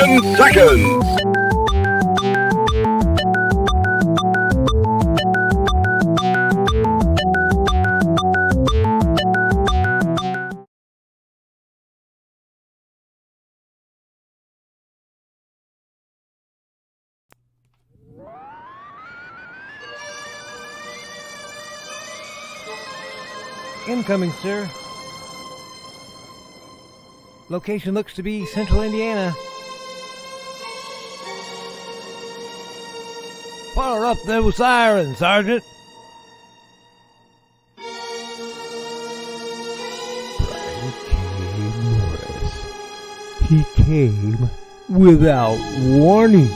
10 seconds. Incoming, sir. Location looks to be Central Indiana. Fire up those sirens, Sergeant. Brian K. Morris. He came without warning.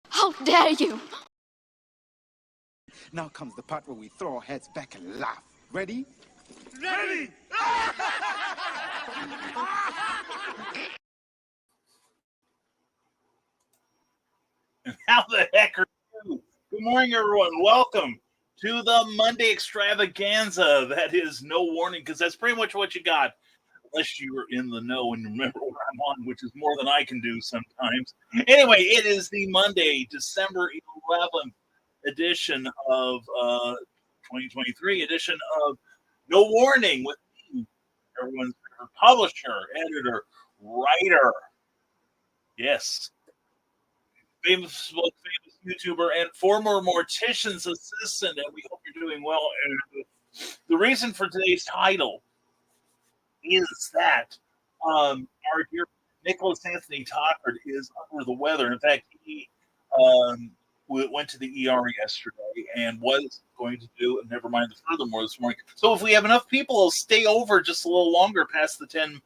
How dare you! Now comes the part where we throw our heads back and laugh. Ready? Ready! How the heck are you? Good morning, everyone. Welcome to the Monday extravaganza. That is no warning, because that's pretty much what you got. Unless you're in the know and remember what I'm on, which is more than I can do sometimes. Anyway, it is the Monday, December 11th edition of 2023 edition of No Warning with me, everyone's favorite publisher, editor, writer. Yes. Famous book, famous YouTuber, and former mortician's assistant, and we hope you're doing well. And the reason for today's title is that our dear Nicholas Anthony Tockard is under the weather. In fact, he went to the ER yesterday and was going to do, never mind the furthermore this morning. So if we have enough people, we'll stay over just a little longer past the 10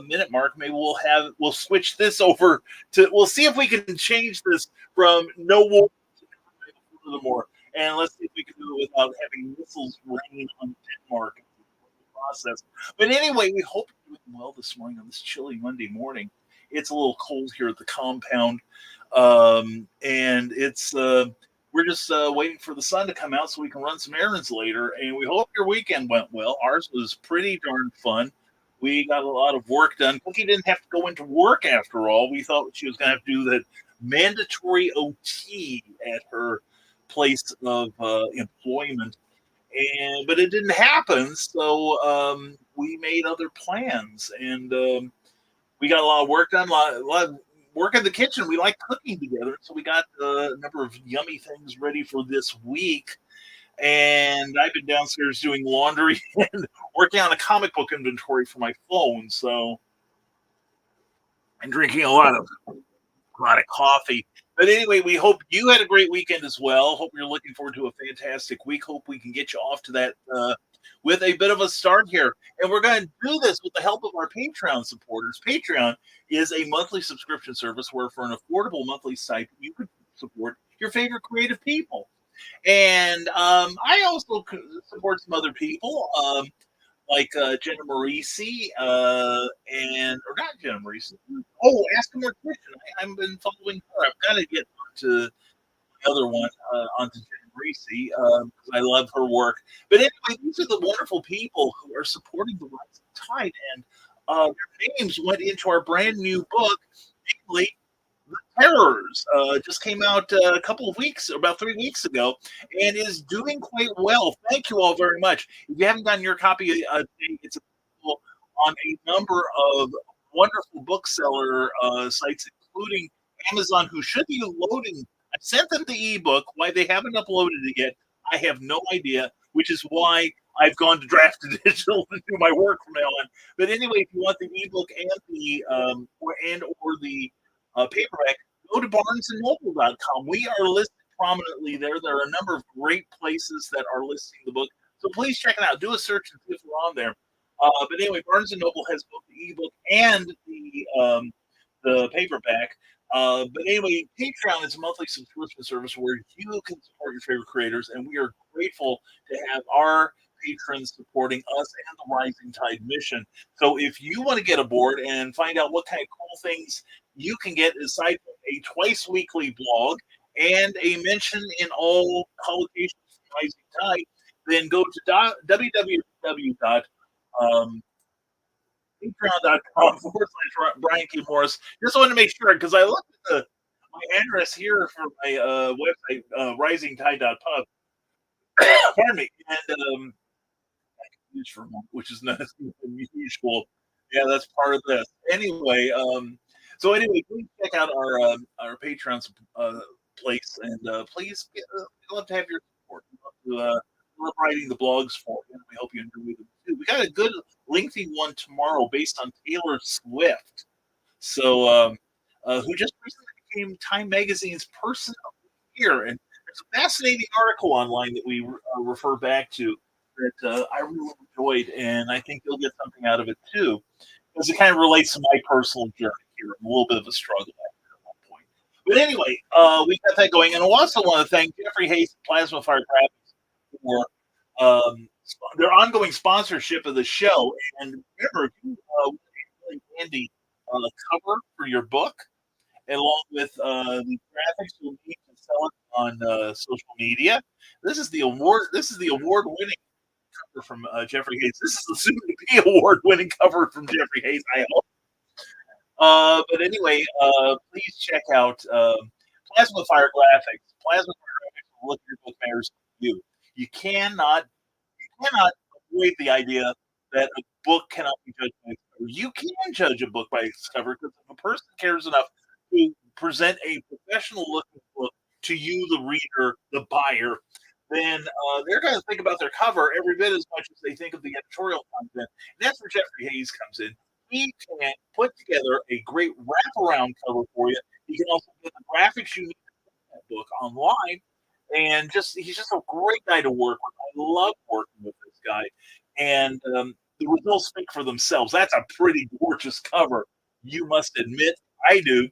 minute mark. Maybe we'll switch this over to, we'll see if we can change this from no more to furthermore. And let's see if we can do it without having missiles rain on Denmark. Process. But anyway, we hope you're doing well this morning on this chilly Monday morning. It's a little cold here at the compound, and it's we're just waiting for the sun to come out so we can run some errands later. And we hope your weekend went well. Ours was pretty darn fun. We got a lot of work done. Cookie didn't have to go into work after all. We thought she was going to have to do that mandatory OT at her place of employment. But it didn't happen, so we made other plans, and we got a lot of work done, a lot of work in the kitchen. We like cooking together, so we got a number of yummy things ready for this week. And I've been downstairs doing laundry and working on a comic book inventory for my phone, so I'm drinking a lot of coffee. But anyway, we hope you had a great weekend as well. Hope you're looking forward to a fantastic week. Hope we can get you off to that with a bit of a start here. And we're going to do this with the help of our Patreon supporters. Patreon is a monthly subscription service where for an affordable monthly site, you could support your favorite creative people. And I also support some other people. Like Jenna Marisi, or not Jenna Marisi. Oh, Ask a Mortician. I've been following her. I've got to get to the other one, onto Jenna Marisi, because I love her work. But anyway, these are the wonderful people who are supporting the Rising Tide, and their names went into our brand new book, namely The Terrors. Just came out a couple of weeks, about 3 weeks ago, and is doing quite well. Thank you all very much. If you haven't gotten your copy, it's available on a number of wonderful bookseller sites, including Amazon, who should be loading. I sent them the ebook. Why they haven't uploaded it yet, I have no idea, which is why I've gone to Draft to Digital to do my work from now on. But anyway, if you want the ebook and the or the paperback, go to barnesandnoble.com. We are listed prominently there. There are a number of great places that are listing the book. So please check it out. Do a search and see if we're on there. But anyway, Barnes and Noble has both the ebook and the paperback. But anyway, Patreon is a monthly subscription service where you can support your favorite creators, and we are grateful to have our patrons supporting us and the Rising Tide mission. So if you want to get aboard and find out what kind of cool things you can get aside from a twice weekly blog and a mention in all publications from Rising Tide, then go to www. Patreon.com / Brian K. Morris. Just wanted to make sure because I looked at my address here for my website, risingtide.pub. Pardon me. And which is not unusual. Yeah, that's part of this. Anyway, please check out our Patreon place, and please, we'd love to have your support. We love writing the blogs for you, and we hope you enjoy them too. We got a good lengthy one tomorrow based on Taylor Swift, so who just recently became Time Magazine's Person of the Year, and there's a fascinating article online that we refer back to that I really enjoyed, and I think you'll get something out of it too, because it kind of relates to my personal journey here. I'm a little bit of a struggle at one point. But anyway, we got that going, and I also want to thank Jeffrey Hayes and Plasma Fire Graphics for their ongoing sponsorship of the show. And remember, if you want a really handy cover for your book, along with the graphics you'll need to sell it on social media. This is the award-winning cover from Jeffrey Hayes. This is the soon-to-be award-winning cover from Jeffrey Hayes, I hope. But anyway, please check out Plasma Fire Graphics. Plasma Fire Graphics will look at your book matters to you. You cannot avoid the idea that a book cannot be judged by its cover. You can judge a book by its cover because if a person cares enough to present a professional looking book to you, the reader, the buyer, then they're going to think about their cover every bit as much as they think of the editorial content. And that's where Jeffrey Hayes comes in. He can put together a great wraparound cover for you. He can also get the graphics you need to put that book online. And he's just a great guy to work with. I love working with this guy. And the results speak for themselves. That's a pretty gorgeous cover, you must admit. I do.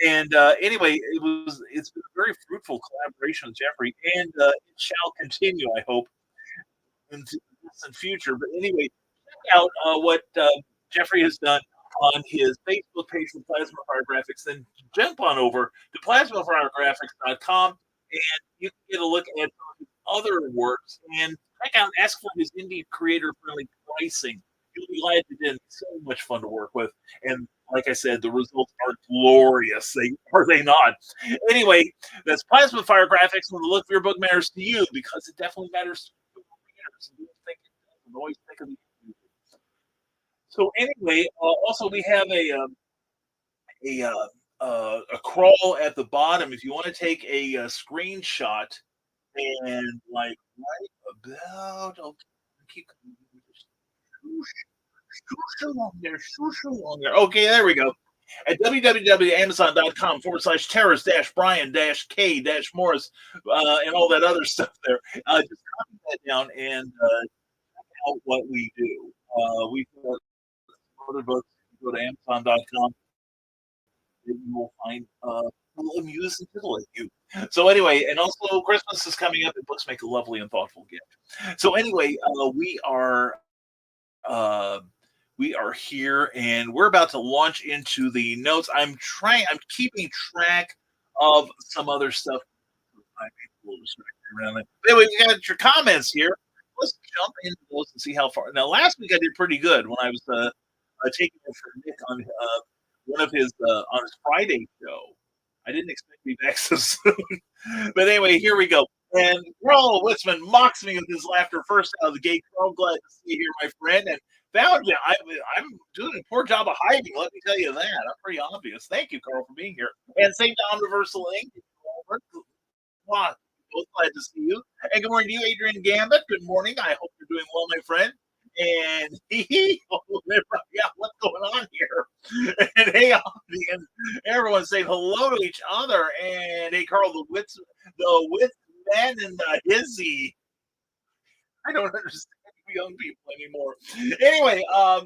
And anyway, it's been a very fruitful collaboration with Jeffrey, and it shall continue, I hope, into the distant future. But anyway, check out what Jeffrey has done on his Facebook page for Plasma Fire Graphics. Then jump on over to plasmafiregraphics.com, and you can get a look at some of his other works and ask for his indie creator-friendly pricing. You'll be glad you did. It's so much fun to work with, and like I said, the results are glorious. Are they not? Anyway, that's Plasma Fire Graphics. When the look of your book matters to you, because it definitely matters to readers. You think it does. Always think of the user. So anyway, also we have a crawl at the bottom. If you want to take a screenshot and like right about, keep swoosh along there. Okay, there we go. At www.amazon.com /terrace-brian-k-morris and all that other stuff there. Just copy that down and check out what we do. We've got other books. You go to amazon.com, you will find will amuse and titillate you. So anyway, and also Christmas is coming up, and books make a lovely and thoughtful gift. So anyway, we are here, and we're about to launch into the notes. I'm keeping track of some other stuff. Anyway, we got your comments here. Let's jump into those and see how far. Now, last week I did pretty good when I was taking it for Nick on one of his on his Friday show. I didn't expect to be back so soon. But anyway, here we go. And Carl Witzman mocks me with his laughter first out of the gate. Carl, glad to see you here, my friend. And found you. I'm doing a poor job of hiding. Let me tell you that. I'm pretty obvious. Thank you, Carl, for being here. And St. Don Reversal Inc. Wow, both glad to see you. And good morning to you, Adrian Gambit. Good morning. I hope you're doing well, my friend. And yeah, what's going on here? And hey, and everyone's saying hello to each other. And hey, Carl, the wits man and the hizzy. I don't understand young people anymore. Anyway, I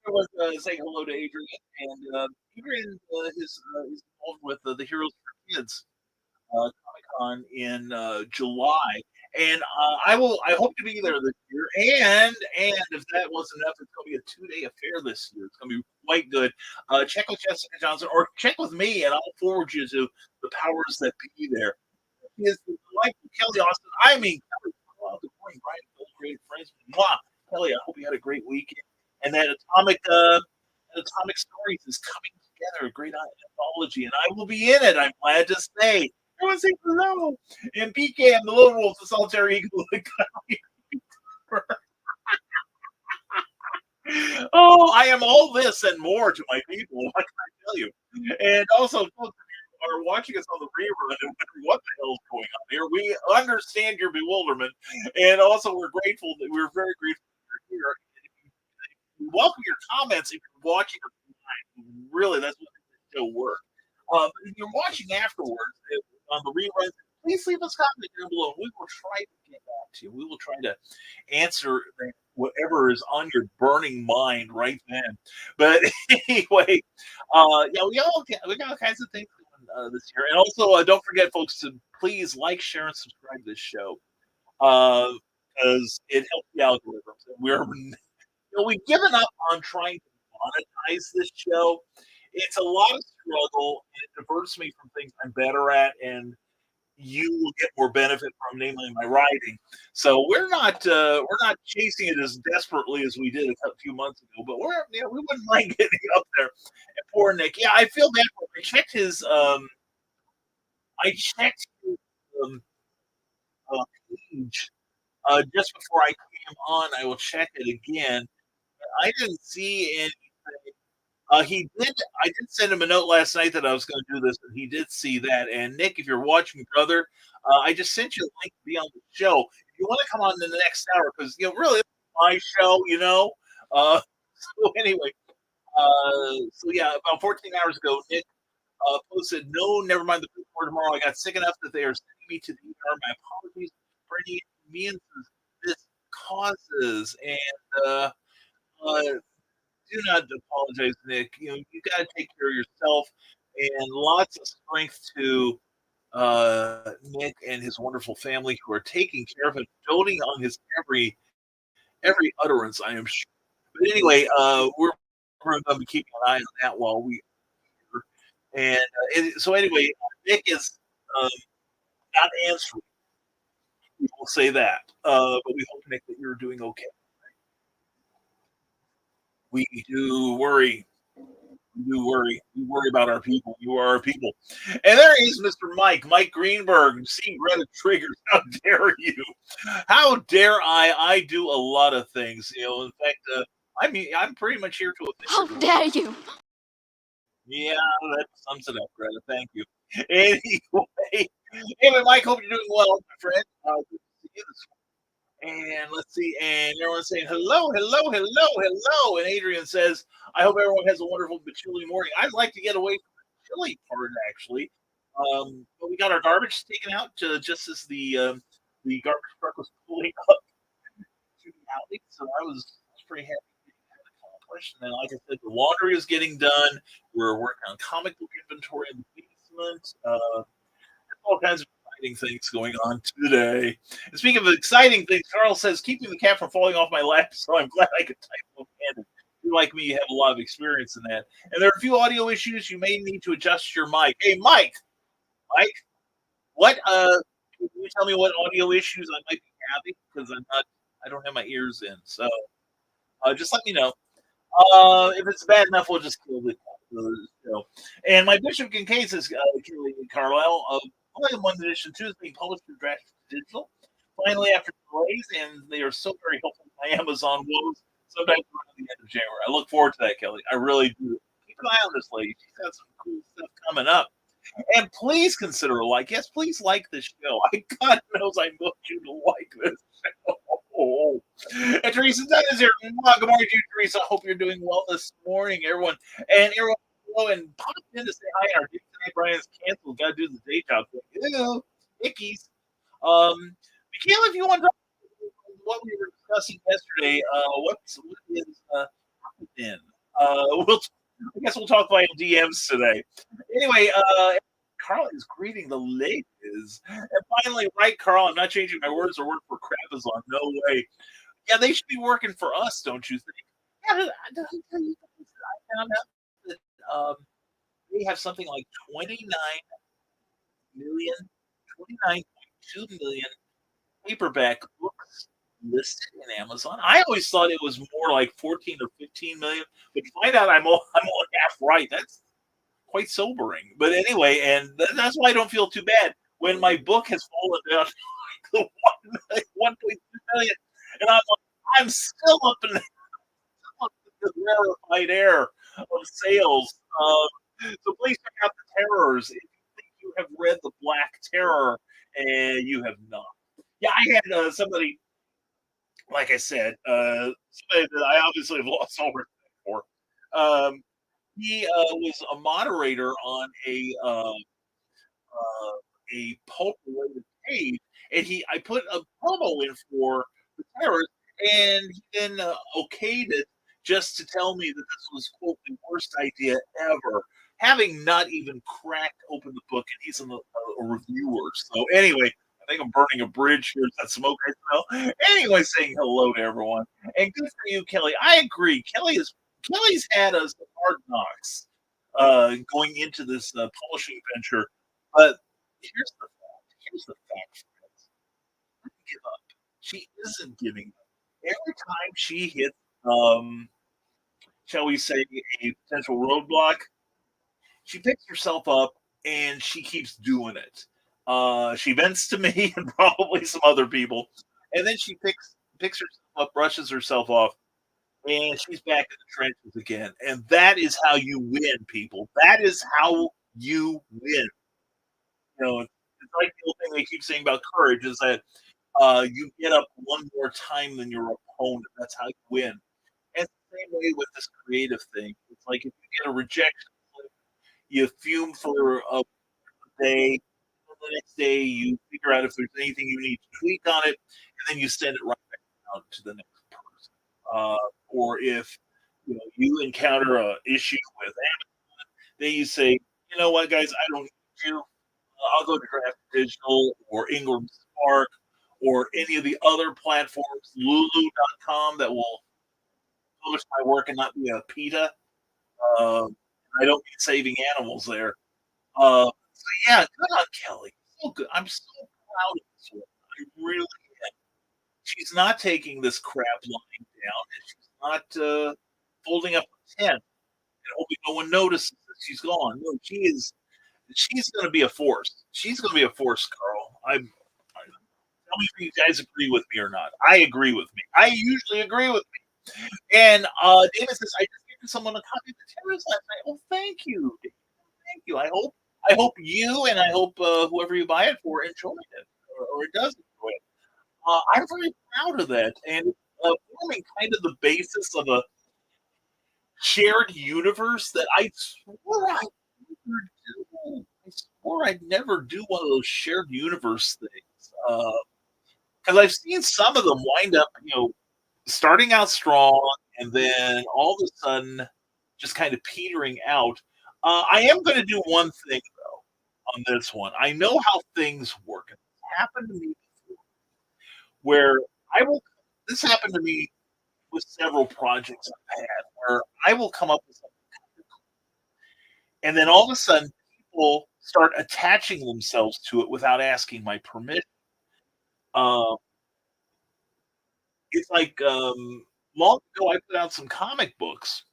was saying hello to Adrian, and Adrian is involved with the Heroes for Kids Comic Con in July, And I hope to be there this year. And if that wasn't enough, it's going to be a 2-day affair this year. It's going to be quite good. Check with Jessica Johnson or check with me, and I'll forward you to the powers that be there. Is like Kelly Austin. I mean, Kelly, good morning, Brian. Great friends. Mwah. Kelly, I hope you had a great weekend. And that Atomic Stories is coming together, a great anthology, and I will be in it. I'm glad to say. Everyone say hello. And PK, the Lone Wolf, the Solitary Eagle, the Oh, I am all this and more to my people. What can I tell you? And also, folks, if you are watching us on the rerun and wondering what the hell is going on here, we understand your bewilderment, and also we're very grateful that you're here. We welcome your comments if you're watching us live. Really, that's what makes the show work. If you're watching afterwards on the reruns, please leave us comments down below. We will try to get back to you. We will try to answer whatever is on your burning mind right then. But anyway, yeah, we got all kinds of things going this year, and also don't forget, folks, to please like, share, and subscribe to this show because it helps the algorithms. And we've given up on trying to monetize this show. It's a lot of struggle, and it diverts me from things I'm better at, and you will get more benefit from, namely my writing. So we're not chasing it as desperately as we did a few months ago, but we wouldn't mind getting up there. And poor Nick, yeah, I feel bad for him. I checked his page just before I came on. I will check it again. I didn't see anything. He did. I did send him a note last night that I was going to do this, and he did see that. And Nick, if you're watching, brother, I just sent you a link to be on the show. If you want to come on in the next hour, because really, it's my show, So anyway, so yeah, about 14 hours ago, Nick posted, "No, never mind the food for tomorrow. I got sick enough that they are sending me to the ER. My apologies for any inconveniences this causes." And uh, do not apologize, Nick. You got to take care of yourself, and lots of strength to Nick and his wonderful family who are taking care of him, doting on his every utterance. I am sure. But anyway, we're going to be keeping an eye on that while we are here. And so anyway, Nick is not answering. We will say that, but we hope, Nick, that you're doing okay. We do worry. You worry. You worry about our people. You are our people. And there is Mr. Mike Greenberg. See Greta triggers. How dare you? How dare I? I do a lot of things. In fact, I'm pretty much here to How dare you? Yeah, that sums it up, Greta. Thank you. Anyway, Mike, hope you're doing well, my friend. Good to see you this and let's see, and everyone's saying hello, hello, hello, hello. And Adrian says, I hope everyone has a wonderful but chilly morning. I'd like to get away from the chilly part, actually. But we got our garbage taken out just as the garbage truck was pulling up to the alley. So I was pretty happy getting that accomplished. And then, like I said, the laundry is getting done. We're working on comic book inventory in the basement. All kinds of exciting things going on today. And speaking of exciting things, Carl says, keeping the cat from falling off my lap, so I'm glad I could type one-handed. You like me, you have a lot of experience in that. And there are a few audio issues. You may need to adjust your mic. Hey, Mike, what, can you tell me what audio issues I might be having? Because I don't have my ears in. So just let me know. If it's bad enough, we'll just kill the show. And my Bishop Kincaid says, Kelly and Carlisle, only one edition 2 is being published through Draft Digital. Finally, after delays, and they are so very helpful with my Amazon woes, sometimes around the end of January. I look forward to that, Kelly. I really do. Keep an eye on this lady. She's got some cool stuff coming up. And please consider a like. Yes, please like this show. God knows I want you to like this show. And Teresa Dunn is here. Good morning to you, Teresa. I hope you're doing well this morning, everyone. And everyone, and pop in to say hi. Our day tonight, Brian's canceled. Got to do the day job thing. Ew, ickies. Michaela, if you want to talk about what we were discussing yesterday, what is happening? I guess we'll talk via DMs today. Anyway, Carl is greeting the ladies. And finally, right, Carl, I'm not changing my words. The word for crap is on. No way. Yeah, they should be working for us, don't you think? Yeah, did I tell you guys that I found out that they have something like 29 million, 29.2 million paperback books listed in Amazon. I always thought it was more like 14 or 15 million, but to find out I'm only half right. That's quite sobering. But anyway, and that's why I don't feel too bad when my book has fallen down to 1.2 million, and I'm still up in the rarefied air of sales. So please check out the Terrors if you think you have read the Black Terror and you have not. Yeah, I had somebody, like I said, somebody that I obviously have lost all respect for. Um, he was a moderator on a pulp related page, and I put a promo in for the Terrors, and he then okayed it just to tell me that this was quote the worst idea ever, having not even cracked open the book, and he's a reviewer. So anyway, I think I'm burning a bridge here. Is that smoke I smell? Anyway, saying hello to everyone, and good for you, Kelly. I agree. Kelly's had us hard knocks going into this publishing venture, but here's the here's the fact, friends. Don't give up. She isn't giving up. Every time she hits, shall we say, a potential roadblock, she picks herself up and she keeps doing it. She vents to me and probably some other people, and then she picks herself up, brushes herself off, and she's back in the trenches again. And that is how you win, people. That is how you win. It's like the old thing they keep saying about courage is that you get up one more time than your opponent. That's how you win. And it's the same way with this creative thing. It's like if you get a rejection, you fume for a day. And the next day, you figure out if there's anything you need to tweak on it, and then you send it right back out to the next person. Or if you encounter a issue with Amazon, then you say, you know what, guys, I don't need you. I'll go to Draft Digital or Ingram Spark or any of the other platforms, Lulu.com, that will publish my work and not be a PETA. Uh, I don't mean saving animals there. So yeah, good on Kelly. So good. I'm so proud of this woman. I really am. She's not taking this crap lying down, and she's not folding up her tent and hoping no one notices that she's gone. No, she's going to be a force. She's going to be a force, Carl. Tell me if you guys agree with me or not. I agree with me. I usually agree with me. And David says, I just gave someone a copy of the Terrors last night. Oh, thank you. Thank you. I hope you and I hope whoever you buy it for enjoyed it or it does enjoy it. I'm very proud of that. And forming kind of the basis of a shared universe that I swore I'd never do. I swore I'd never do one of those shared universe things. Because I've seen some of them wind up, starting out strong and then all of a sudden just kind of petering out. I am going to do one thing though on this one. I know how things work. It's happened to me before, where I will. This happened to me with several projects I've had, where I will come up with something, and then all of a sudden people start attaching themselves to it without asking my permission. Uh, it's like long ago I put out some comic books.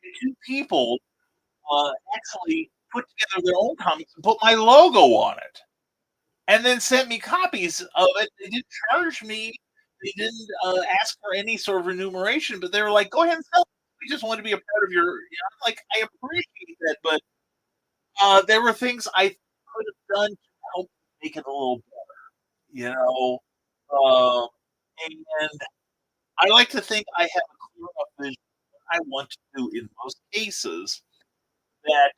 And two people actually put together their own comics and put my logo on it, and then sent me copies of it. They didn't charge me. They didn't ask for any sort of remuneration, but they were like, "Go ahead and sell it. We just want to be a part of your." I'm like, I appreciate that, but there were things I could have done to help make it a little better, you know. Um, and I like to think I have a clear enough vision of what I want to do in most cases that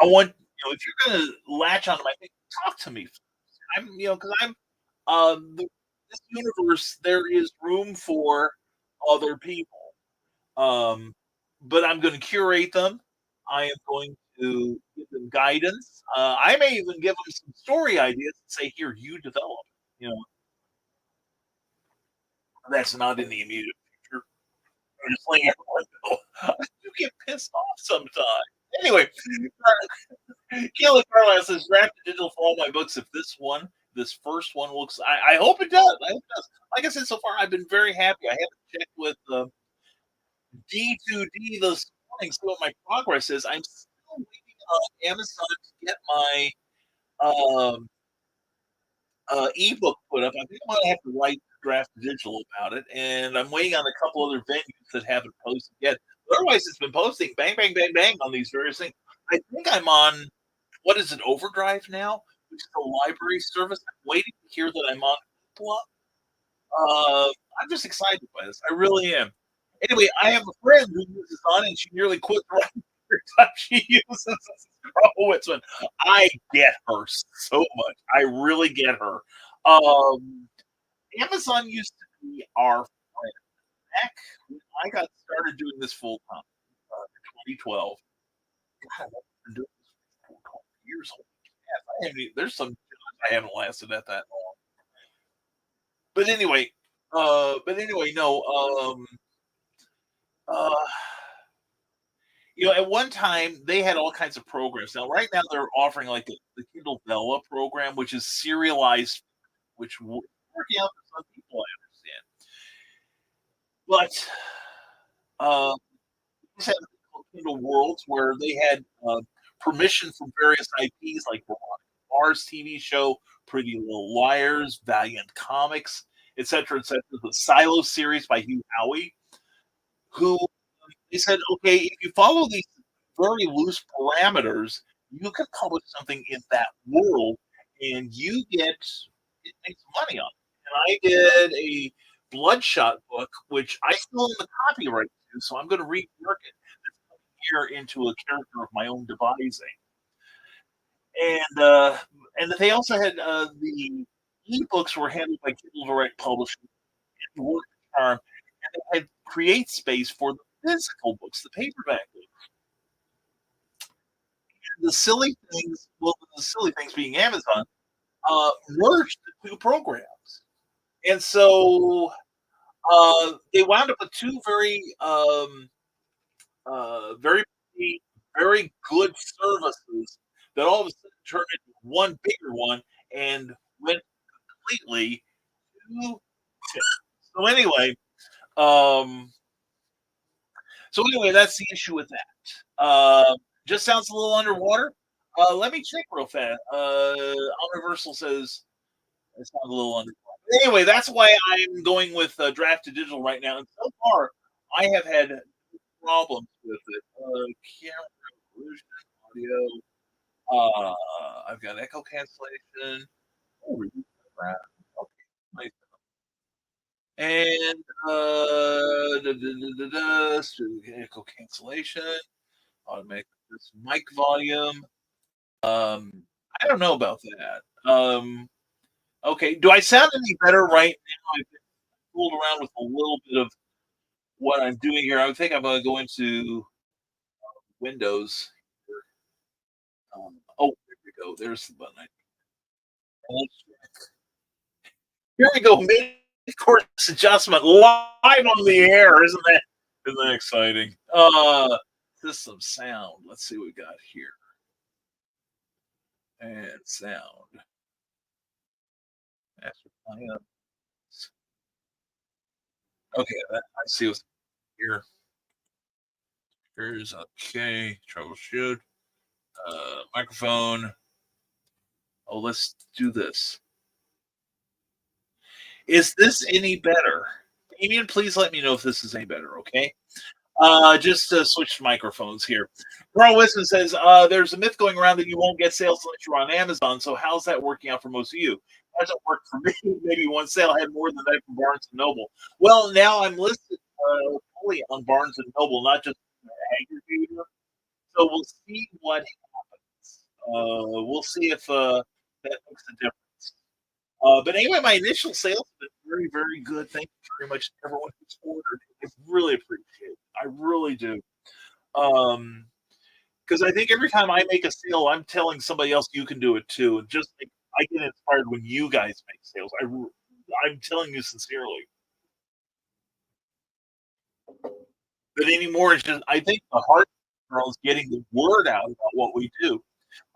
I want, if you're going to latch onto my thing, talk to me. Because this universe, there is room for other people. Um, but I'm going to curate them. I am going to give them guidance. I may even give them some story ideas and say, "Here, you develop." You know, that's not in the immediate future. I'm just letting everyone know. You get pissed off sometimes. Anyway, Kayla Carlisle says, "Draft digital for all my books. If this first one looks, I hope it does. I hope it does. Like I said, so far I've been very happy. I haven't checked with D2D this morning, see what my progress is. I'm still waiting on Amazon to get my um, ebook put up. I think I'm gonna have to write draft digital about it, and I'm waiting on a couple other venues that haven't posted yet. But otherwise, it's been posting bang, bang, bang, bang on these various things. I think I'm on what is it, Overdrive now, which is a library service. I'm waiting to hear that I'm on Hoopla. I'm just excited by this. I really am. Anyway, I have a friend who uses on, and she nearly quit right every time she uses this. Oh, it's one. I get her so much. I really get her. Um, Amazon used to be our friend. Back when I got started doing this full time, 2012. God, I've been doing this for 12 years. Holy crap. There's some jobs I haven't lasted at that long. But anyway, no. Uh, at one time they had all kinds of programs. Now, right now they're offering like the Kindle Vella program, which is serialized, which working out for some people, I understand. But these had called Kindle Worlds, where they had permission from various IPs like Mars TV show, Pretty Little Liars, Valiant Comics, etc., etc. The Silo series by Hugh Howey, who they said, okay, if you follow these very loose parameters, you can publish something in that world, and it makes money on it. And I did a Bloodshot book, which I still own the copyright to, so I'm going to rework it here into a character of my own devising. And they also had the ebooks were handled by Kindle Direct Publishing and Work Charm, and they had create space for the physical books, the paperback books. The silly things being Amazon, merged the two programs, and so they wound up with two very, very good services that all of a sudden turned into one bigger one and went completely to shit. So anyway, um, that's the issue with that. Just sounds a little underwater. Let me check real fast. Universal says it sounds a little underwater. Anyway, that's why I'm going with draft to digital right now. And so far, I have had problems with it. Camera resolution, audio. I've got echo cancellation. Oh, reduce background. Okay, nice. And echo cancellation. Automatic this mic volume. I don't know about that. Okay, do I sound any better right now? I've been fooled around with a little bit of what I'm doing here. I think I'm going to go into Windows. There we go. There's the button. Here we go. Mid-course adjustment live on the air. Isn't that exciting? System sound. Let's see what we got here. And sound. Okay, I see what's here. Here's okay. Troubleshoot. Microphone. Oh, let's do this. Is this any better? Damien, please let me know if this is any better, okay? Just switch microphones here. Carl Wisman says, there's a myth going around that you won't get sales unless you're on Amazon. So how's that working out for most of you? Hasn't worked for me. Maybe one sale had more than that from Barnes and Noble. Well, now I'm listed fully on Barnes and Noble, not just an aggregator. So we'll see what happens. We'll see if that makes a difference. But anyway, my initial sales have been very, very good. Thank you very much to everyone who's ordered. I really appreciate it. I really do. because I think every time I make a sale, I'm telling somebody else you can do it too, and just like I get inspired when you guys make sales. I'm telling you sincerely. But anymore, it's just I think the hard part is getting the word out about what we do.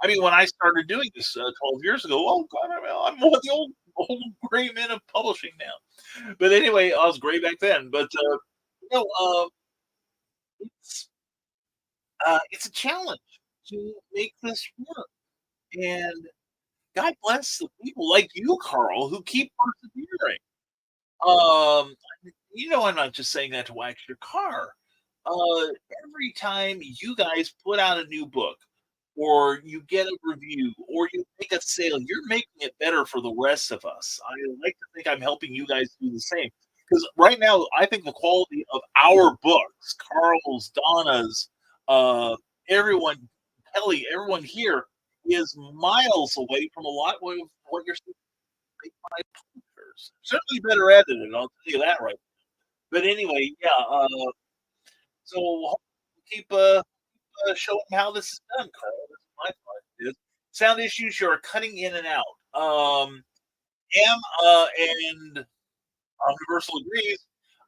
I mean, when I started doing this 12 years ago, oh god, I'm one of the old gray men of publishing now. But anyway, I was gray back then. But you know, it's it's a challenge to make this work, and God bless the people like you, Carl, who keep persevering. Um, I'm not just saying that to wax your car. Uh, every time you guys put out a new book, or you get a review, or you make a sale, you're making it better for the rest of us. I like to think I'm helping you guys do the same. Because right now, I think the quality of our books, Carl's, Donna's, uh, everyone, Kelly, everyone here, is miles away from a lot of what you're seeing by publishers. Certainly better edited, I'll tell you that right. But anyway, yeah. So keep showing how this is done, Carl. This is my part. Is sound issues. You're cutting in and out. M and Universal agrees.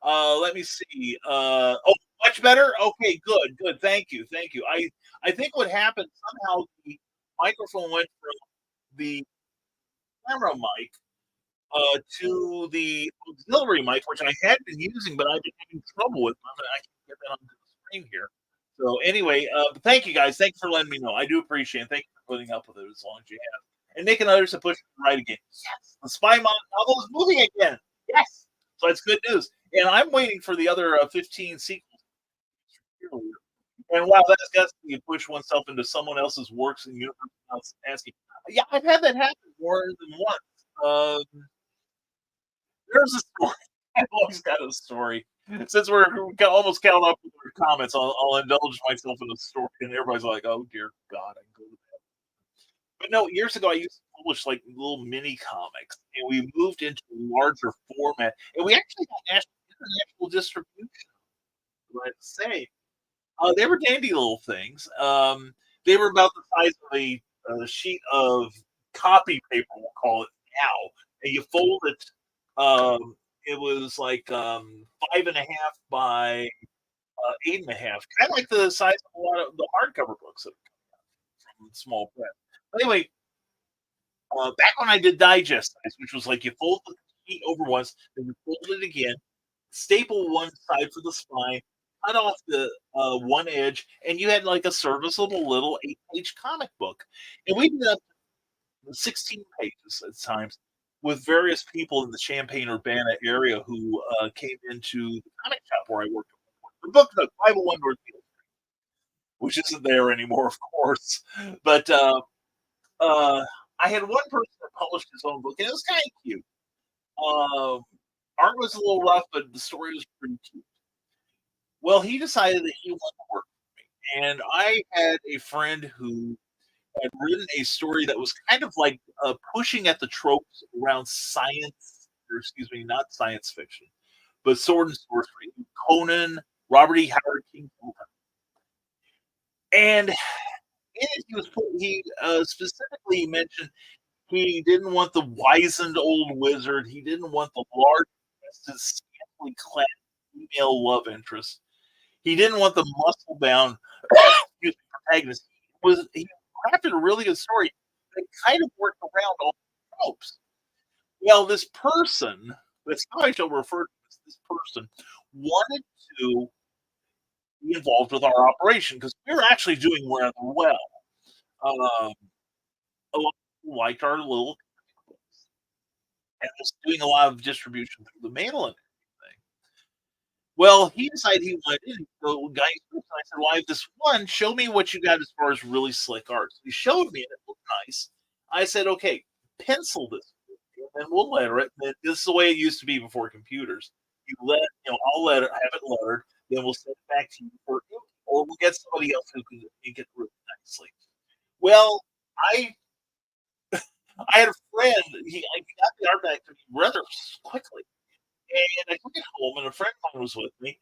Let me see. Oh, much better. Okay, good, good. Thank you, thank you. I think what happened somehow the microphone went from the camera mic to the auxiliary mic, which I had been using, but I've been having trouble with. I can't get that onto the screen here. So anyway, but thank you guys. Thanks for letting me know. I do appreciate it. Thank you for putting up with it as long as you have, and making others to push it right again. Yes, the Spy novel is moving again. Yes, so that's good news. And I'm waiting for the other 15 sequels. And wow, that's got to push oneself into someone else's works and universe asking. Yeah, I've had that happen more than once. There's a story. I've always got a story. Since we're almost counting up with our comments, I'll indulge myself in a story, and everybody's like, "Oh dear God, I go to bed." But no, years ago, I used to publish like little mini comics, and we moved into a larger format, and we actually got international distribution. Right to say, they were dandy little things. They were about the size of a sheet of copy paper, we'll call it now, and you fold it. It was like 5.5 by 8.5, kind of like the size of a lot of the hardcover books that come from small print. But anyway, back when I did digest size, which was like you fold the sheet over once, then you fold it again, staple one side for the spine, cut off the one edge, and you had like a serviceable little 8-page comic book. And we did up to 16 pages at times with various people in the Champaign Urbana area who came into the comic shop where I worked. The book, the 501 North Beale, which isn't there anymore, of course. But I had one person that published his own book, and it was kind of cute. Um, art was a little rough, but the story was pretty cute. Well, he decided that he wanted to work for me, and I had a friend who had written a story that was kind of like pushing at the tropes around science, or excuse me, not science fiction, but sword and sorcery. Conan, Robert E. Howard, King Conan, and in it he specifically mentioned he didn't want the wizened old wizard. He didn't want the large-breasted, scantily clad female love interest. He didn't want the muscle-bound protagonist. He crafted a really good story that kind of worked around all the tropes. Well, this person, that's how I shall refer to this person, wanted to be involved with our operation because we were actually doing rather well. Um, a lot of people liked our little and was doing a lot of distribution through the mail and everything. Well, he decided he wanted it. So, guy, I said, "Well, I have this one. Show me what you got as far as really slick art." So he showed me, and it looked nice. I said, "Okay, pencil this, and then we'll letter it. And this is the way it used to be before computers. I'll have it lettered. Then we'll send it back to you for ink, or we'll get somebody else who can ink it really nicely." Well, I I had a friend. He got the art back to me rather quickly, and I took it home, and a friend of mine was with me,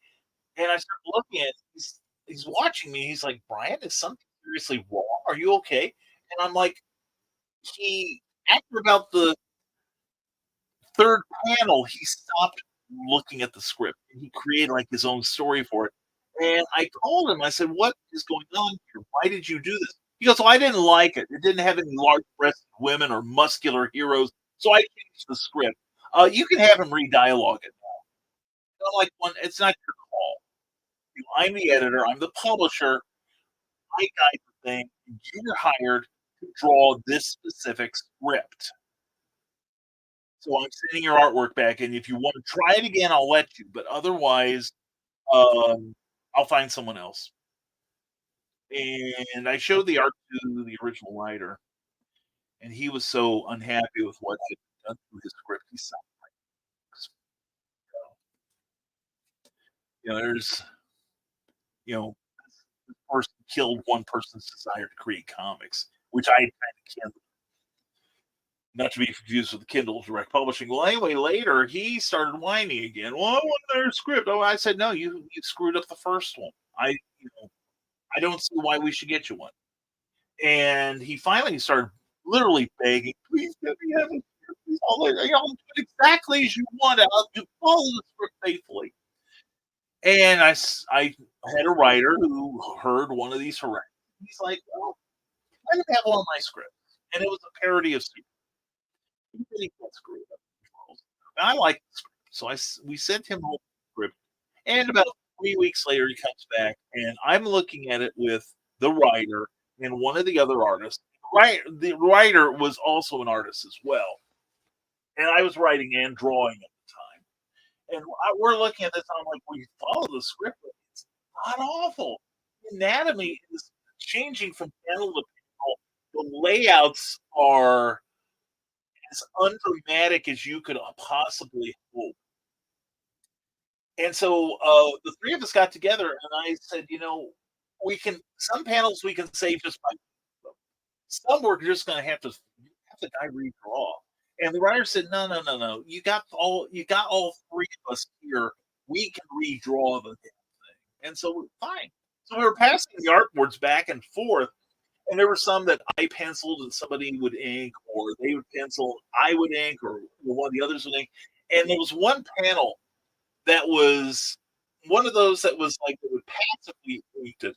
and I started looking at it. He's watching me. He's like, "Brian, is something seriously wrong? Are you okay?" And I'm like, he after about the third panel, he stopped looking at the script and he created like his own story for it. And I told him, I said, "What is going on here? Why did you do this?" He goes, "Well, I didn't like it. It didn't have any large breasted women or muscular heroes, so I changed the script. You can have him re-dialogue it." And I'm like, "Well, it's not your call. I'm the editor. I'm the publisher. I guide the thing. You were hired to draw this specific script. So I'm sending your artwork back, and if you want to try it again, I'll let you. But otherwise, um, I'll find someone else." And I showed the art to the original writer, and he was so unhappy with what I had done to his script. He said, "There's, you know, this person killed one person's desire to create comics, which I kind of not to be confused with the Kindle Direct Publishing." Well, anyway, later he started whining again. "Well, I want their script." Oh, I said, "No, you screwed up the first one. You know, I don't see why we should get you one." And he finally started literally begging, "Please let me have a script. Please, I'll do it exactly as you want it. I'll do follow the script faithfully." And I had a writer who heard one of these horrendous. He's like, "Well, let him have one of my scripts," and it was a parody of Superman. He really gets screwed up. I like the script, so we sent him home the script, and about 3 weeks later, he comes back, and I'm looking at it with the writer and one of the other artists. Right, the writer was also an artist as well, and I was writing and drawing at the time. And we're looking at this, and I'm like, "We follow the script, but it's not awful. The anatomy is changing from panel to panel. The layouts are as undramatic as you could possibly hope." And so the three of us got together, and I said, we can some panels we can save just by some we're just going to have the guy redraw. And the writer said, "No, no, no, no. You got all three of us here. We can redraw the damn thing." And so fine. So we were passing the artboards back and forth, and there were some that I penciled and somebody would ink, or they would pencil, I would ink, or one of the others would ink. And there was one panel that was one of those that was like that would passively ink it.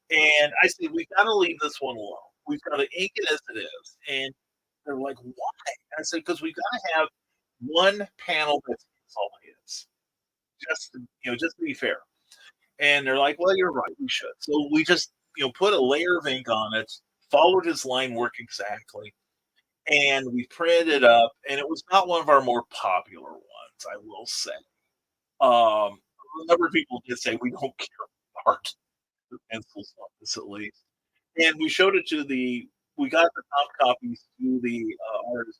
And I said, "We got to leave this one alone. We've got to ink it as it is." And they're like, "Why?" And I said, "Because we got to have one panel that's all it is, just to be fair." And they're like, "Well, you're right. We should." So we just put a layer of ink on it, followed his line work exactly, and we printed it up. And it was not one of our more popular ones, I will say. A number of people did say we don't care about art, the pencils on this at least. And we showed it to we got the top copies to the artist,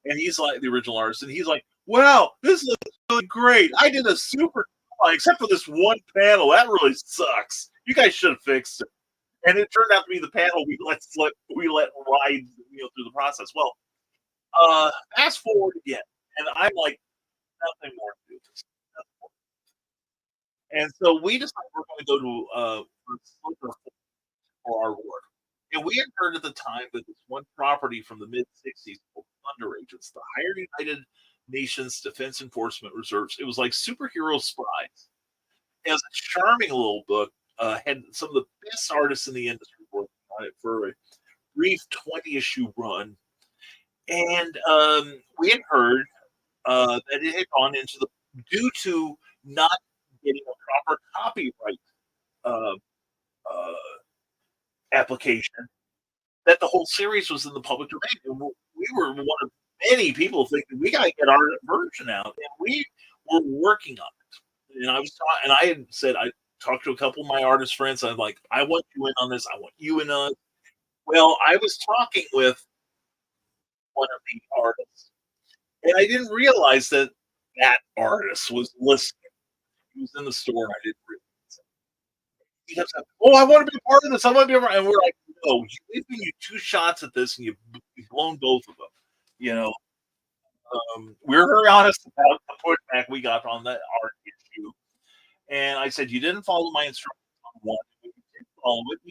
and he's like the original artist, and he's like, "Wow, this looks really great. I did a super, except for this one panel. That really sucks. You guys should have fixed it." And it turned out to be the panel we let ride, through the process. Well, fast forward again, and I'm like, nothing more to do with this. And so we decided we're going to go to for our work. And we had heard at the time that this one property from the mid '60s called Thunder Agents, the Higher United Nations Defense Enforcement Reserves. It was like superhero spies. It was a charming little book. Had some of the best artists in the industry working on it for a brief 20-issue run. And we had heard that it had gone into due to not getting a proper copyright uh, uh, application, that the whole series was in the public domain. And we were one of many people thinking we got to get our version out, and we were working on it. And I had said I talked to a couple of my artist friends. I'm like, "I want you in on this. I want you in on it." Well, I was talking with one of the artists, and I didn't realize that that artist was listening. He was in the store, and I didn't realize it. He kept saying, "Oh, I want to be a part of this. I want to be a part." And we're like, "No, we've given you two shots at this, and you've blown both of them." You know, we're very honest about the pushback we got on that art issue. And I said, "You didn't follow my instructions on one. You didn't follow it.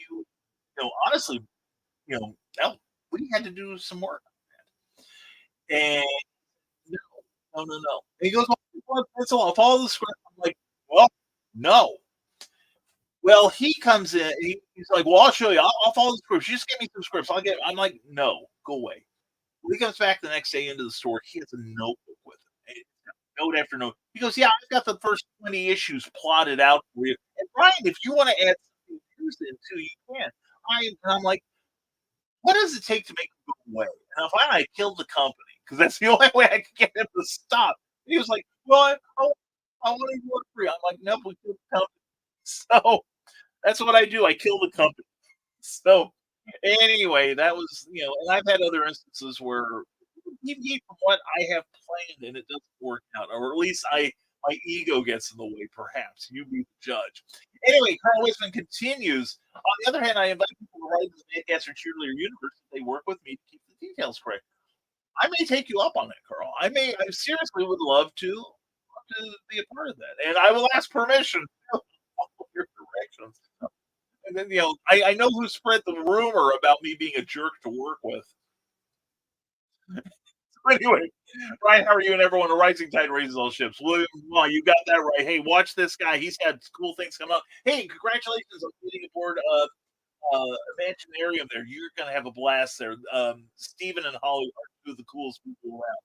honestly, that, we had to do some work. And no, no, no, no. And he goes, "Well, if you want a pencil, I'll follow the script." I'm like, "Well, no." Well, he comes in, he's like, "Well, I'll show you. I'll follow the scripts. You just give me some scripts. I'll get." I'm like, "No, go away." When he comes back the next day into the store, he has a notebook with him. And it's got note after note. He goes, "Yeah, I've got the first 20 issues plotted out for you. And Brian, if you want to add something to, you can." I'm like, "What does it take to make him go away?" And finally, I killed the company because that's the only way I could get him to stop. He was like, "Well, I want to work for you." I'm like, "Nope, we killed the company." So that's what I do. I kill the company. So anyway, that was, and I've had other instances where deviate from what I have planned and it doesn't work out, or at least my ego gets in the way. Perhaps you be the judge. Anyway, Carl Wiseman continues. On the other hand, I invite people to write in the Mancaster Cheerleader universe if they work with me to keep the details correct. I may take you up on that, Carl. I seriously would love to be a part of that, and I will ask permission to follow your directions. And then, I know who spread the rumor about me being a jerk to work with. Anyway, Ryan, how are you and everyone? A rising tide raises all ships. William, well, you got that right. Hey, watch this guy. He's had cool things come up. Hey, congratulations on getting aboard Imaginarium there. You're going to have a blast there. Stephen and Holly are two of the coolest people around.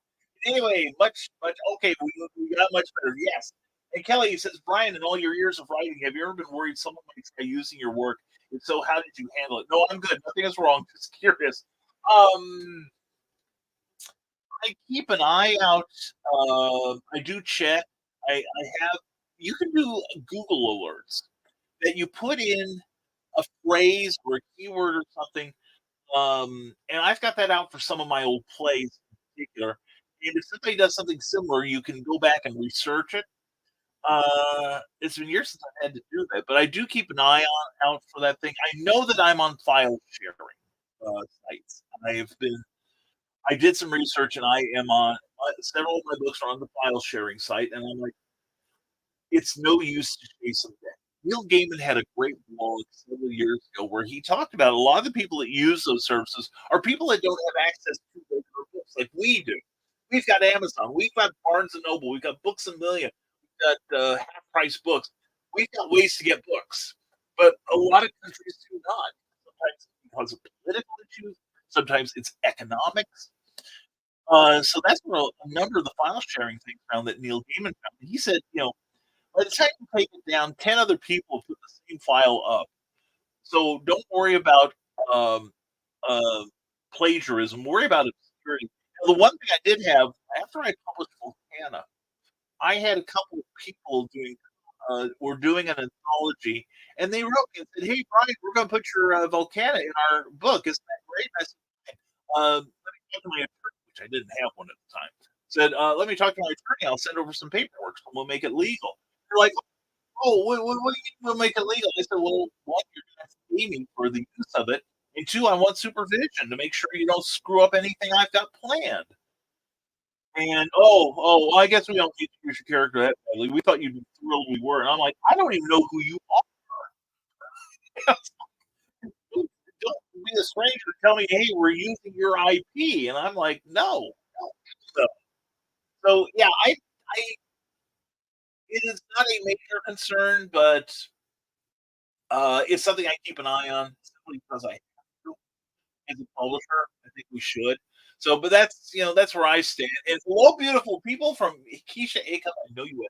Anyway, much, okay, we got much better. Yes. And Kelly says, Brian, in all your years of writing, have you ever been worried someone might try using your work? If so, how did you handle it? No, I'm good. Nothing is wrong. Just curious. Um, I keep an eye out. I do check. I have. You can do Google alerts that you put in a phrase or a keyword or something. And I've got that out for some of my old plays in particular. And if somebody does something similar, you can go back and research it. It's been years since I've had to do that, but I do keep an eye out for that thing. I know that I'm on file sharing sites. I did some research and I am on several of my books are on the file sharing site, and I'm like, it's no use to chase them down. Neil Gaiman had a great blog several years ago where he talked about a lot of the people that use those services are people that don't have access to regular books like we do. We've got Amazon, we've got Barnes and Noble, we've got Books a Million, we've got half price books. We've got ways to get books, but a lot of countries do not. Sometimes it's because of political issues, sometimes it's economics. So that's where a number of the file sharing things found that Neil Gaiman found. He said, by the time you take it down, 10 other people put the same file up. So don't worry about um, uh, plagiarism. Worry about obscurity. Now, the one thing I did have after I published Volcana, I had a couple of people were doing an anthology, and they wrote me and said, "Hey, Brian, we're going to put your Volcana in our book. Isn't that great?" And I said, let me talk to my attorney, which I didn't have one at the time. Said, let me talk to my attorney. I'll send over some paperwork, and we'll make it legal. They're like, "Oh, what do you mean we'll make it legal?" I said, "Well, one, you're going to have to pay me for the use of it, and two, I want supervision to make sure you don't screw up anything I've got planned." And well, I guess we don't need to use your character that badly. We thought you'd be thrilled we were. And I'm like, I don't even know who you are. Don't be a stranger. Tell me, hey, we're using your IP. And I'm like, no. No. So yeah, I it is not a major concern, but it's something I keep an eye on simply because I have to as a publisher. I think we should. So, but that's where I stand. And hello, beautiful people from Keisha Acom. I know you.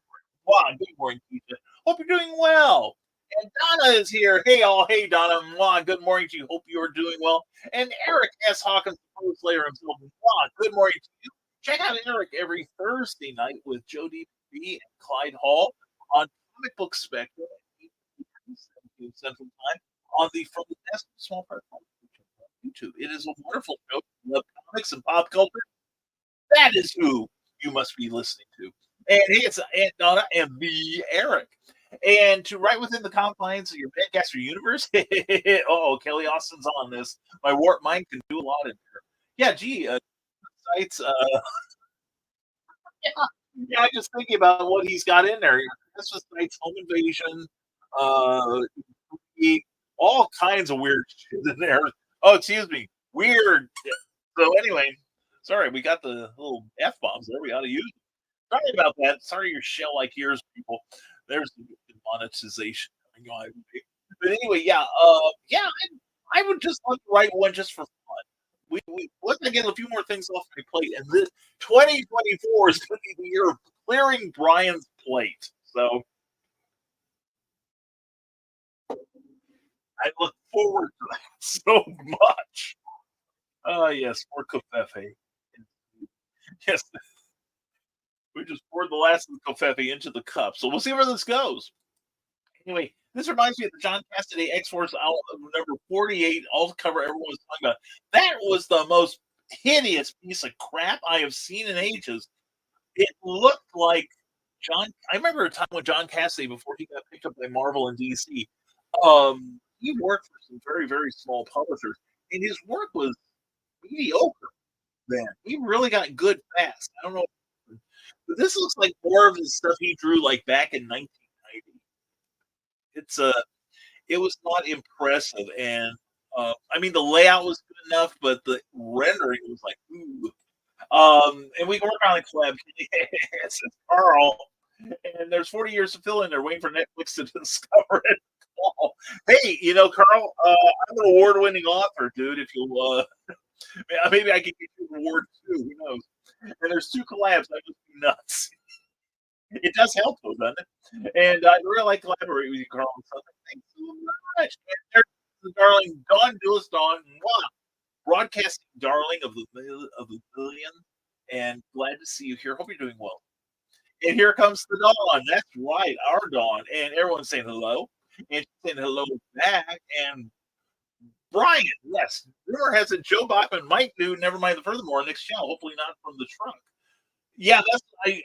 Wow, good morning, Keisha. Hope you're doing well. And Donna is here. Hey, all. Hey, Donna. Mwah, good morning to you. Hope you are doing well. And Eric S. Hawkins, the Pro Slayer himself. Mwah, good morning to you. Check out Eric every Thursday night with Joe DB and Clyde Hall on Comic Book Spectrum at 8:17 Central Time on the From the Desk Small Part YouTube. It is a wonderful show. If you love comics and pop culture. That is who you must be listening to. And hey, it's Aunt Donna and the Eric. And to right within the confines of your Bedcaster universe, oh, Kelly Austin's on this. My warp mind can do a lot in here. Yeah, gee, sites. Yeah, yeah, I'm just thinking about what he's got in there. This was Sites Home Invasion. Uh, all kinds of weird shit in there. Oh, excuse me, weird. So anyway, sorry, we got the little f bombs there. We ought to use. Sorry about that. Sorry, your shell-like ears, people. There's the monetization going on. But anyway, yeah, yeah, I would just like to write one just for fun. We let's get a few more things off my plate, and this 2024 is going to be the year of clearing Brian's plate. So I look forward to that so much. Yes, more covfefe. Yes, we just poured the last of the covfefe into the cup, so we'll see where this goes. Anyway, this reminds me of the John Cassaday X Force album number 48, all the cover everyone was talking about. That was the most hideous piece of crap I have seen in ages. It looked like John. I remember a time when John Cassaday, before he got picked up by Marvel and DC, he worked for some very, very small publishers, and his work was mediocre then. He really got good fast. I don't know. But this looks like more of the stuff he drew like back in 1990. It's it was not impressive, and I mean the layout was good enough, but the rendering was like ooh. And we can work on a collab. It's Carl, and there's 40 years to fill in there, waiting for Netflix to discover it. Oh, hey, Carl, I'm an award-winning author, dude. If you maybe I can get you an award too. Who knows? And there's two collabs. I just be nuts. It does help, though, doesn't it? And I really like collaborating with you, Carl. So thanks so much. And there's the darling Dawn Dewis, Dawn, mwah, broadcasting darling of the billion. And glad to see you here. Hope you're doing well. And here comes the Dawn. That's right, our Dawn. And everyone's saying hello. And she's saying hello back. And Brian, yes, rumor has it Joe Bachman might do Never Mind the Furthermore next show. Hopefully not from the trunk. Yeah, that's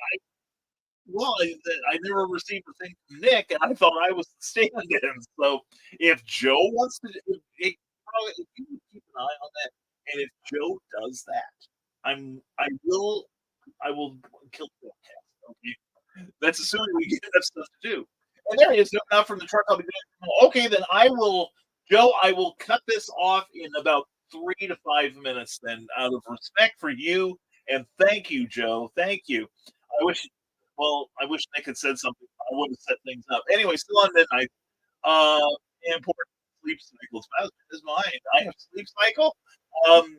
well, I never received a thing from Nick, and I thought I was the stand-in. So if Joe wants to, if you would keep an eye on that, and if Joe does that, I will kill the podcast. Okay, that's assuming we get enough stuff to do. And there he is, not from the truck. I'll be doing. Okay, then I will, Joe. I will cut this off in about 3 to 5 minutes. Then, out of respect for you, and thank you, Joe. Thank you. I wish. Well, I wish Nick had said something. I would have set things up. Anyway, still on midnight. Important sleep cycles. Is mine. I have sleep cycle. Um,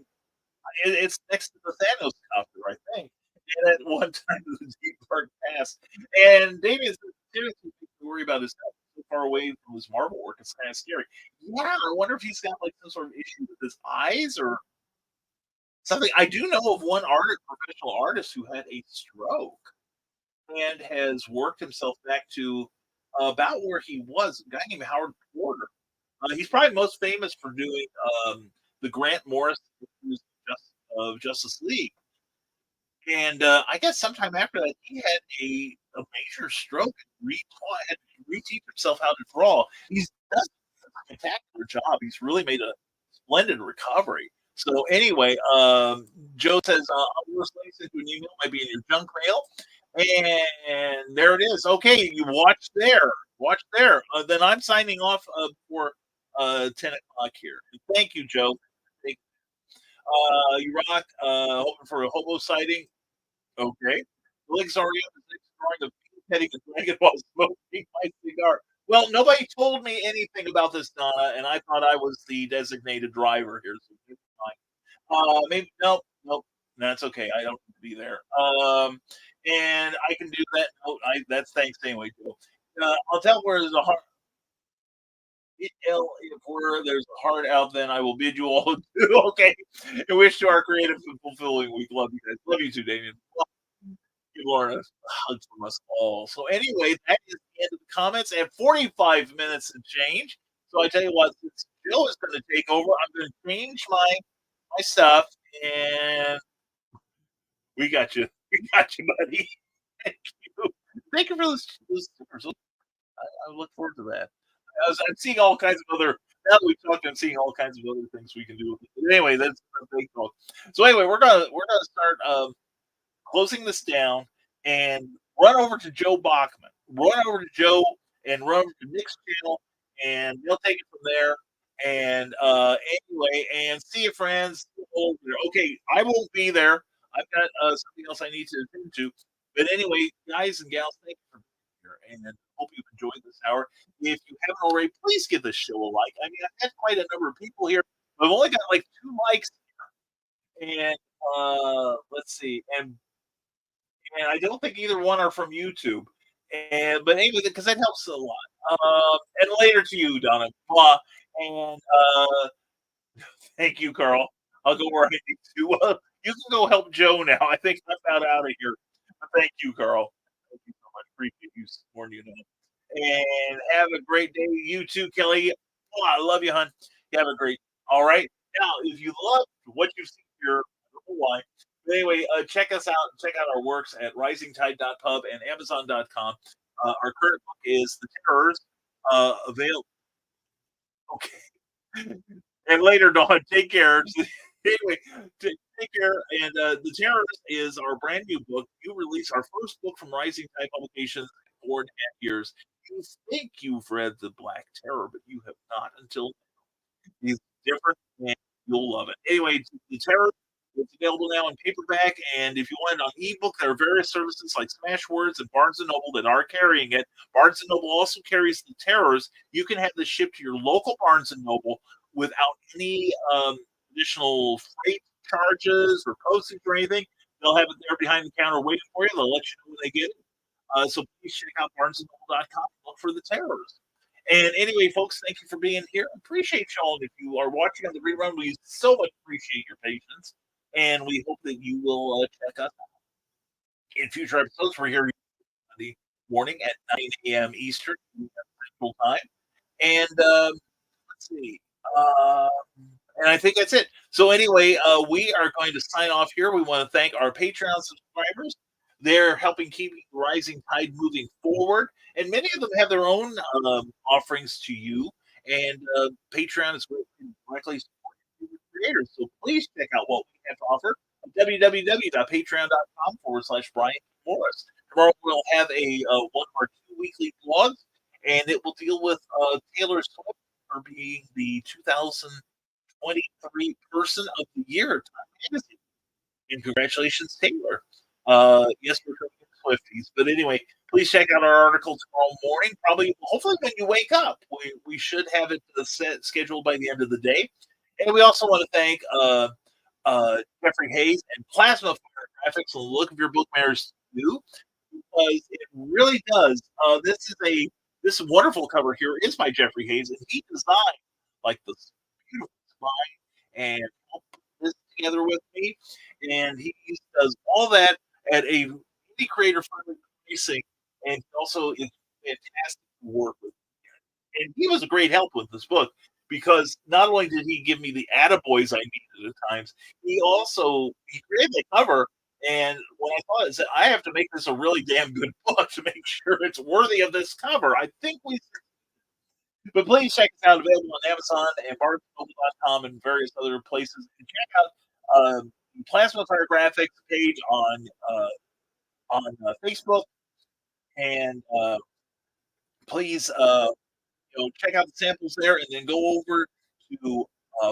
it's next to the Thanos counter, I think. And at one time, the deep dark past. And Damien says, seriously, worry about his health. So far away from his Marvel work, it's kind of scary. Yeah, I wonder if he's got like some sort of issue with his eyes or something. I do know of one professional artist who had a stroke and has worked himself back to about where he was. A guy named Howard Porter. He's probably most famous for doing the Grant Morrison of Justice League. And I guess sometime after that, he had a major stroke and had to reteach himself how to draw. He's done a spectacular job. He's really made a splendid recovery. So anyway, Joe says, I'm listening to an email, might be in your junk mail. And there it is. Okay, you watch there. Watch there. Then I'm signing off for 10 o'clock here. Thank you, Joe. You rock. Hoping for a hobo sighting. Okay. Link's already up the next drawing of petting a dragon while smoking my cigar. Well, nobody told me anything about this, Donna, and I thought I was the designated driver here. So it's fine. Maybe nope. That's okay. I don't need to be there. And I can do that. No, that's thanks anyway, Joe. I'll tell where there's a heart. If where there's a heart out, then I will bid you all do. Okay. And wish you our creative and fulfilling week. Love you guys. Love you too, Damien. Give Lauren a hug from us all. So anyway, that is the end of the comments at 45 minutes and change. So I tell you what, since Joe is going to take over, I'm going to change my stuff, and we got you. We got you, buddy. Thank you. Thank you for those stickers. I look forward to that. I'm seeing all kinds of other. Now that we've talked, I'm seeing all kinds of other things we can do with it. But anyway, that's a big talk. So anyway, we're gonna start closing this down and run over to Joe Bachman. Run over to Joe and run over to Nick's channel and they'll take it from there. And anyway, and see you, friends. Okay, I won't be there. I've got something else I need to attend to. But anyway, guys and gals, thank you for being here, and hope you've enjoyed this hour. If you haven't already, please give this show a like. I mean, I've had quite a number of people here. I've only got like 2 likes, and let's see, and I don't think either one are from YouTube. And but anyway, because that helps a lot. And later to you, Donna. Blah. And thank you, Carl. I'll go where I need to. You can go help Joe now. I think I'm about out of here. But thank you, Carl. Thank you so much. Appreciate you supporting you know. And have a great day. You too, Kelly. Oh, I love you, hon. You have a great. All right. Now, if you love what you've seen here, I don't know why. But anyway, check us out. Check out our works at risingtide.pub and amazon.com. Our current book is The Terrors. Available. Okay. And later, Dawn, take care. Anyway, take care. And The Terrors is our brand new book. You release our first book from Rising Tide Publications in 4.5 years. You think you've read The Black Terror, but you have not until he's different, and you'll love it. Anyway, The Terror, it's available now in paperback, and if you want it on ebook, there are various services like Smashwords and Barnes& and Noble that are carrying it. Barnes& and Noble also carries The Terrors. You can have this shipped to your local Barnes& and Noble without any additional freight charges or postage or anything. They'll have it there behind the counter waiting for you. They'll let you know when they get it. So please check out barnesandnoble.com. Look for The Terrors. And anyway, folks, thank you for being here. Appreciate y'all. If you are watching on the rerun, we so much appreciate your patience. And we hope that you will check us out in future episodes. We're here Monday morning at 9 a.m. Eastern Central Time. And let's see. And I think that's it. So anyway, we are going to sign off here. We want to thank our Patreon subscribers. They're helping keep the rising tide moving forward, and many of them have their own offerings to you. And Patreon is where you can directly support your creators. So please check out what we have to offer at www.patreon.com/Brian Morris. Tomorrow we'll have one of our 2 weekly blogs, and it will deal with Taylor Swift for being the 2023 Person of the Year Time Magazine. And congratulations, Taylor. Yes, we're Swifties. But anyway, please check out our article tomorrow morning. Probably, hopefully, when you wake up, we should have it scheduled by the end of the day. And we also want to thank Jeffrey Hayes and Plasma Fire Graphics on the look of your book matters too, because it really does. This wonderful cover here is by Jeffrey Hayes, and he designed like this beautiful spine and put this together with me. And he does all that at a indie creator friendly pricing, and also is fantastic to work with. And he was a great help with this book because not only did he give me the attaboys I needed at times, he created the cover. And when I thought, I said, I have to make this a really damn good book to make sure it's worthy of this cover. I think we. But please check us out, available on Amazon and barnesandnoble.com and various other places. And check out Plasma Fire Graphics page on Facebook, and please check out the samples there, and then go over to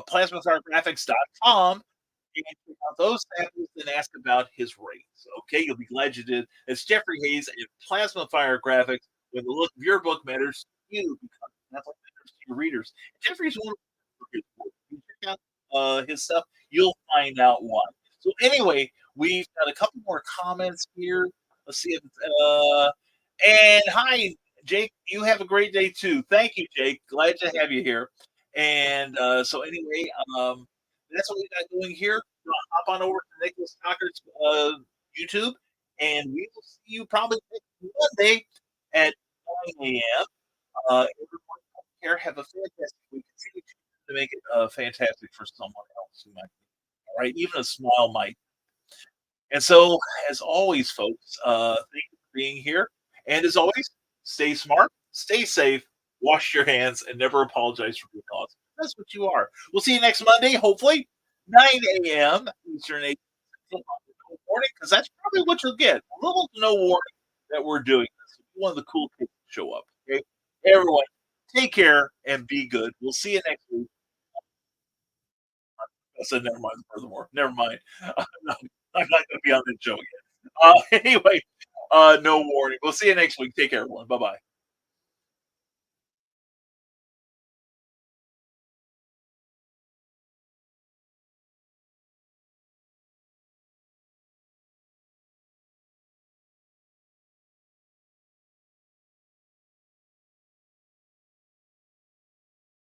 plasmafiregraphics.com and check out those samples and ask about his rates. Okay, you'll be glad you did. It's Jeffrey Hayes and Plasma Fire Graphics. When the look of your book matters to you, because that's what matters to your readers. Jeffrey's one of his work. You check out his stuff, you'll find out why. So anyway, we've got a couple more comments here. Let's see if and hi, Jake. You have a great day too. Thank you, Jake. Glad to have you here. And so anyway, that's what we got going here. Hop on over to Nicholas Cocker's YouTube, and we will see you probably next Monday at 9 a.m. Everyone, take care. Have a fantastic week. See what you can do to make it fantastic for someone else who might. All right, even a smile might. And so, as always, folks, thank you for being here. And as always, stay smart, stay safe, wash your hands, and never apologize for your cause. That's what you are. We'll see you next Monday, hopefully, 9 a.m. Eastern morning, because that's probably what you'll get. A little to no warning that we're doing this. One of the cool kids show up. Okay, everyone, Take care and be good. We'll see you next week. I said, never mind. Furthermore, never mind. No, I'm not going to be on this show again. Anyway, no warning. We'll see you next week. Take care, everyone. Bye bye.